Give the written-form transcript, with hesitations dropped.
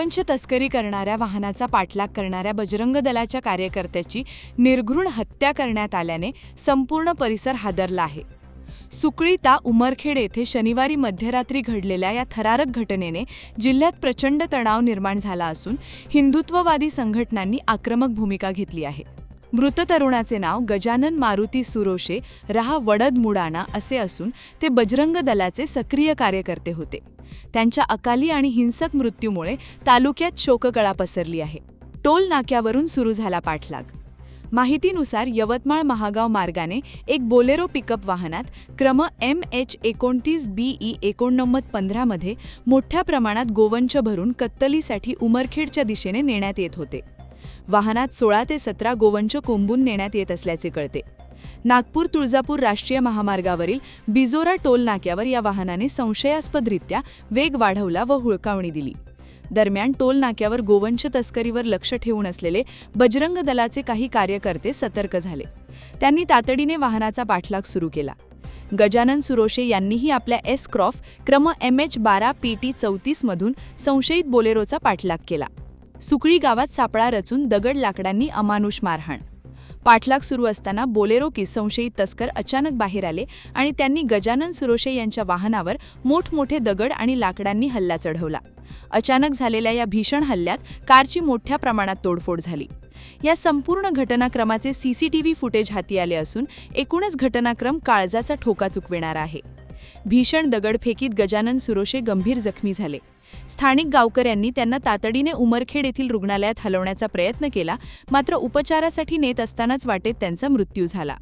गोवंश तस्करी करणाऱ्या वाहनाचा पाठलाग करणाऱ्या बजरंग दलाच्या कार्यकर्त्याची निर्घृण हत्या करण्यात आल्याने संपूर्ण परिसर हादरला आहे. सुकळी ता उमरखेड येथे शनिवारी मध्यरात्री घडलेल्या या थरारक घटनेने जिल्ह्यात प्रचंड तणाव निर्माण झाला असून हिंदुत्ववादी संघटनांनी आक्रमक भूमिका घेतली आहे. मृत तरुणाचे नाव गजानन मारुती सुरोशे राहा वडद मुडाणा असे असून ते बजरंग दलाचे सक्रिय कार्यकर्ते होते. त्यांच्या अकाली आणि हिंसक मृत्यूमुळे तालुक्यात शोककळा पसरली आहे. टोल नाक्यावरून सुरू झाला पाठलाग. माहितीनुसार यवतमाळ महागाव मार्गाने एक बोलेरो पिकअप वाहनात क्रम MH29BE 8915 मध्ये मोठ्या प्रमाणात गोवंश भरून कत्तलीसाठी उमरखेडच्या दिशेने नेण्यात येत होते. वाहनात 16 ते 17 गोवंश कोंबून नेण्यात येत असल्याचे कळते. नागपूर तुळजापूर राष्ट्रीय महामार्गावरील बिजोरा टोल नाक्यावर या वाहनाने संशयास्पदरित्या वेग वाढवला व हुळकावणी दिली. दरम्यान टोल नाक्यावर गोवंश तस्करीवर लक्ष ठेवून असलेले बजरंग दलाचे काही कार्यकर्ते सतर्क झाले. त्यांनी तातडीने वाहनाचा पाठलाग सुरू केला. गजानन सुरोशे यांनीही आपल्या S-क्रॉफ क्रम MH12PT 34 मधून संशयित बोलेरोचा पाठलाग केला. सुकळी गावात सापळा रचून दगड लाकडांनी अमानुष मारहाण. पाठलाग सुरू असताना बोलेरो की संशयित तस्कर अचानक बाहेर आले आणि त्यांनी गजानन सुरोशे यांच्या वाहनावर मोठमोठे दगड आणि लाकडांनी हल्ला चढवला. अचानक झालेल्या या भीषण हल्ल्यात कारची मोठ्या प्रमाणात तोडफोड झाली. या संपूर्ण घटनाक्रमाचे CCTV फुटेज हाती आले असून एकूणच घटनाक्रम काळजाचा ठोका चुकविणारा आहे. भीषण दगडफेकीत गजानन सुरोशे गंभीर जखमी झाले. स्थानिक गावकऱ्यांनी त्यांना तातडीने उमरखेड येथील रुग्णालयात हलवण्याचा प्रयत्न केला, मात्र उपचारासाठी नेत असतानाच वाटेत त्यांचा मृत्यू झाला.